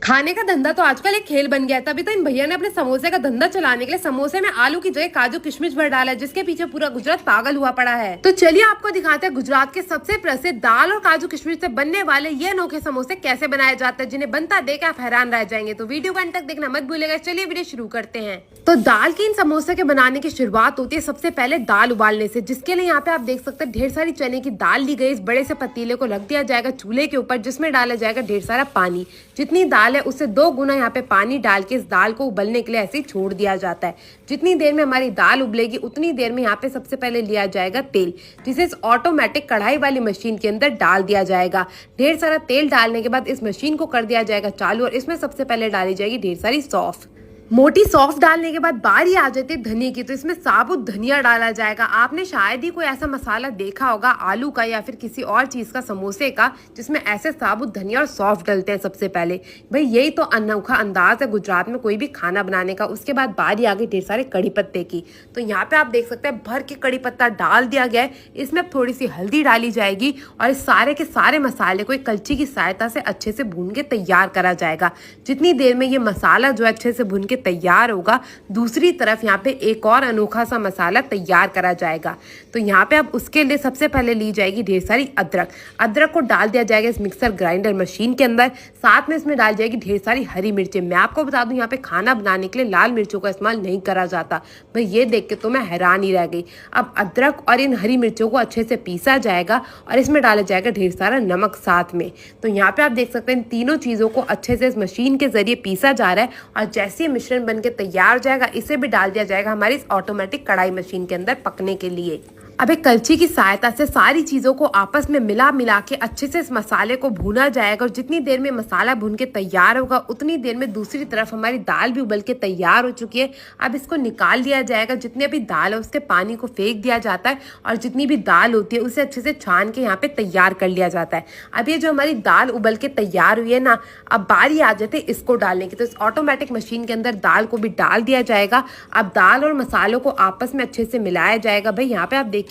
खाने का धंधा तो आजकल एक खेल बन गया है। तभी तो इन भैया ने अपने समोसे का धंधा चलाने के लिए समोसे में आलू की जगह काजू किशमिश भर डाला है, जिसके पीछे पूरा गुजरात पागल हुआ पड़ा है। तो चलिए आपको दिखाते हैं गुजरात के सबसे प्रसिद्ध दाल और काजू किशमिश से बनने वाले ये अनोखे समोसे कैसे बनाए जाते हैं, जिन्हें बनता देख आप हैरान रह जाएंगे। तो वीडियो को अंत तक देखना मत भूलिएगा। चलिए वीडियो शुरू करते हैं। तो दाल की इन समोसे के बनाने की शुरुआत होती है सबसे पहले दाल उबालने से, जिसके लिए यहाँ पे आप देख सकते हैं ढेर सारी चने की दाल ली गई। इस बड़े से पतीले को रख दिया जाएगा चूल्हे के ऊपर, जिसमें डाला जाएगा ढेर सारा पानी। जितनी दाल है उससे 2 गुना यहाँ पे पानी डाल के इस दाल को उबलने के लिए ऐसे ही छोड़ दिया जाता है। जितनी देर में हमारी दाल उबलेगी उतनी देर में यहाँ पे सबसे पहले लिया जाएगा तेल, जिसे इस ऑटोमेटिक कढ़ाई वाली मशीन के अंदर डाल दिया जाएगा। ढेर सारा तेल डालने के बाद इस मशीन को कर दिया जाएगा चालू और इसमें सबसे पहले डाली जाएगी ढेर सारी सौंफ। मोटी सौंफ डालने के बाद बारी आ जाती है धनिया की, तो इसमें साबुत धनिया डाला जाएगा। आपने शायद ही कोई ऐसा मसाला देखा होगा आलू का या फिर किसी और चीज का समोसे का जिसमें ऐसे साबुत धनिया और सौंफ डलते हैं सबसे पहले। भाई यही तो अनोखा अंदाज है गुजरात में कोई भी खाना बनाने का। उसके बाद बारी आ गई ढेर सारे कड़ी पत्ते की, तो यहाँ पे आप देख सकते हैं भर के कड़ी पत्ता डाल दिया गया है। इसमें थोड़ी सी हल्दी डाली जाएगी और इस सारे के सारे मसाले को एक कलची की सहायता से अच्छे से भून के तैयार करा जाएगा। जितनी देर में ये मसाला जो अच्छे से भून तैयार होगा, दूसरी तरफ यहाँ पे एक और अनोखा सा मसाला तैयार करा जाएगा। तो यहाँ पे अब उसके लिए सबसे पहले ली जाएगी ढेर सारी अदरक को डाल दिया जाएगा इस मिक्सर ग्राइंडर मशीन के अंदर। साथ में इसमें डाल जाएगी ढेर सारी हरी मिर्चें। मैं आपको बता दूं यहाँ पे खाना बनाने के लिए लाल मिर्चों का इस्तेमाल नहीं करा जाता। भाई ये देख के तो मैं हैरान ही रह गई। अब अदरक और इन हरी मिर्चों को अच्छे से पीसा जाएगा और इसमें डाला जाएगा ढेर सारा नमक साथ में। तो यहाँ पे आप देख सकते हैं इन तीनों चीजों को अच्छे से इस मशीन के जरिए पीसा जा रहा है और जैसे ही मिश्रण बन के तैयार हो जाएगा इसे भी डाल दिया जाएगा हमारी इस ऑटोमेटिक कढ़ाई मशीन के अंदर पकने के लिए। अब एक कलची की सहायता से सारी चीजों को आपस में मिला के अच्छे से इस मसाले को भूना जाएगा और जितनी देर में मसाला भून के तैयार होगा उतनी देर में दूसरी तरफ हमारी दाल भी उबल के तैयार हो चुकी है। अब इसको निकाल लिया जाएगा। जितनी भी दाल है उसके पानी को फेंक दिया जाता है और जितनी भी दाल होती है उसे अच्छे से छान के यहाँ पे तैयार कर लिया जाता है। अब ये जो हमारी दाल उबल के तैयार हुई है ना, अब बारी आ जाती है इसको डालने की। तो इस ऑटोमेटिक मशीन के अंदर दाल को भी डाल दिया जाएगा। अब दाल और मसालों को आपस में अच्छे से मिलाया जाएगा। भाई यहाँ पे आप देखिए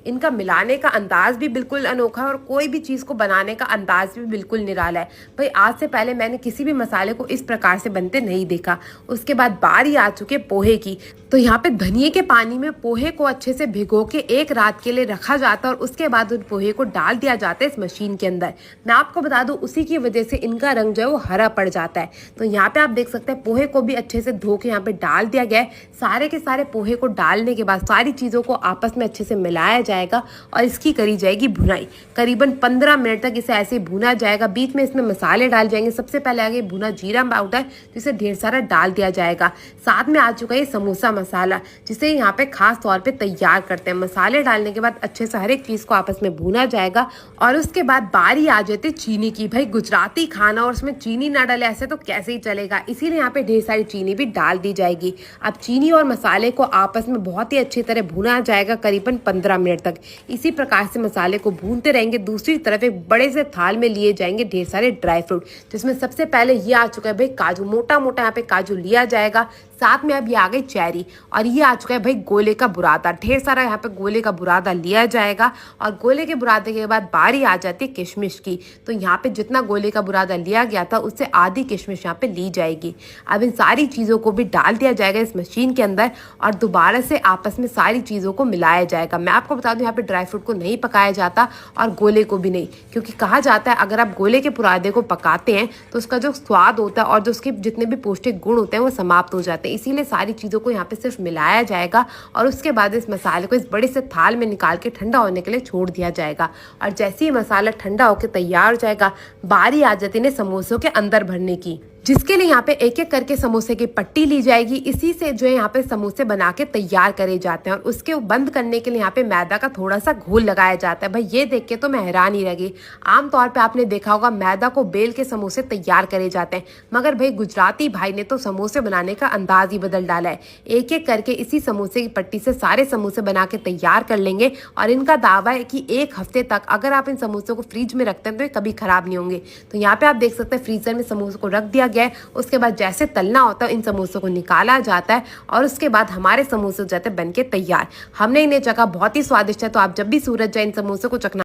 इनका मिलाने का अंदाज भी बिल्कुल अनोखा है और कोई भी चीज को बनाने का अंदाज भी बिल्कुल निराला है। भाई आज से पहले मैंने किसी भी मसाले को इस प्रकार से बनते नहीं देखा। उसके बाद बारी आ चुकी है पोहे की। तो यहाँ पे धनिये के पानी में पोहे को अच्छे से भिगो के एक रात के लिए रखा जाता है और उसके बाद उन पोहे को डाल दिया जाता है इस मशीन के अंदर। मैं आपको बता दूं उसी की वजह से इनका रंग जो है वो हरा पड़ जाता है। तो यहाँ पे आप देख सकते हैं पोहे को भी अच्छे से धो के यहाँ पे डाल दिया गया है। सारे के सारे पोहे को डालने के बाद सारी चीजों को आपस में अच्छे से मिलाया जाएगा और इसकी करी जाएगी भुनाई। करीबन 15 मिनट तक इसे ऐसे भुना जाएगा। बीच में इसमें मसाले डाल जाएंगे। सबसे पहले आगे भुना जीरा पाउडर, जिसे ढेर सारा डाल दिया जाएगा। साथ में आ चुका है समोसा मसाला, जिसे यहाँ पे खास तौर पे तैयार करते हैं। मसाले डालने के बाद अच्छे से हर एक चीज को आपस में भुना जाएगा और उसके बाद बारी आ जाती है चीनी की। भाई गुजराती खाना और उसमें चीनी ना डाले ऐसे तो कैसे ही चलेगा, इसीलिए यहाँ पे ढेर सारी चीनी भी डाल दी जाएगी। अब चीनी और मसाले को आपस में बहुत ही अच्छी तरह भुना जाएगा करीबन 15 मिनट तक। इसी प्रकार से मसाले को भूनते रहेंगे। दूसरी तरफ एक बड़े से थाल में लिए जाएंगे ढेर सारे ड्राई फ्रूट, जिसमें सबसे पहले ये आ चुका है भाई काजू। मोटा मोटा यहाँ पे काजू लिया जाएगा। साथ में अब ये आ गई चेरी और ये आ चुका है भाई गोले का बुरादा। ढेर सारा यहाँ पे गोले का बुरादा लिया जाएगा और गोले के बुरादे के बाद बारी आ जाती है किशमिश की। तो यहाँ पे जितना गोले का बुरादा लिया गया था उससे आधी किशमिश यहाँ पे ली जाएगी। अब इन सारी चीज़ों को भी डाल दिया जाएगा इस मशीन के अंदर और दोबारा से आपस में सारी चीज़ों को मिलाया जाएगा। मैं आपको बता दूं यहाँ पे ड्राई फ्रूट को नहीं पकाया जाता और गोले को भी नहीं, क्योंकि कहा जाता है अगर आप गोले के बुरादे को पकाते हैं तो उसका जो स्वाद होता है और जो उसके जितने भी पौष्टिक गुण होते हैं वो समाप्त हो जाते हैं। इसीलिए सारी चीज़ों को यहाँ पे सिर्फ मिलाया जाएगा और उसके बाद इस मसाले को इस बड़े से थाल में निकाल के ठंडा होने के लिए छोड़ दिया जाएगा। और जैसे ही मसाला ठंडा होकर तैयार हो जाएगा बारी आ जाती है समोसों के अंदर भरने की, जिसके लिए यहाँ पे एक एक करके समोसे की पट्टी ली जाएगी। इसी से जो है यहाँ पे समोसे बना के तैयार करे जाते हैं और उसके बंद करने के लिए यहाँ पे मैदा का थोड़ा सा घोल लगाया जाता है। भाई ये देख के तो मैं हैरान ही रह गई। आमतौर पे आपने देखा होगा मैदा को बेल के समोसे तैयार करे जाते हैं, मगर भाई गुजराती भाई ने तो समोसे बनाने का अंदाज ही बदल डाला है। एक एक करके इसी समोसे की पट्टी से सारे समोसे बना के तैयार कर लेंगे और इनका दावा है कि 1 हफ्ते तक अगर आप इन समोसों को फ्रिज में रखते हैं तो ये कभी खराब नहीं होंगे। तो यहाँ पे आप देख सकते हैं फ्रीजर में समोसों को रख दिया गया है। उसके बाद जैसे तलना होता है इन समोसों को निकाला जाता है और उसके बाद हमारे समोसे हो जाते हैं बनके तैयार। हमने इन्हें चखा, बहुत ही स्वादिष्ट है। तो आप जब भी सूरत जाए इन समोसों को चखना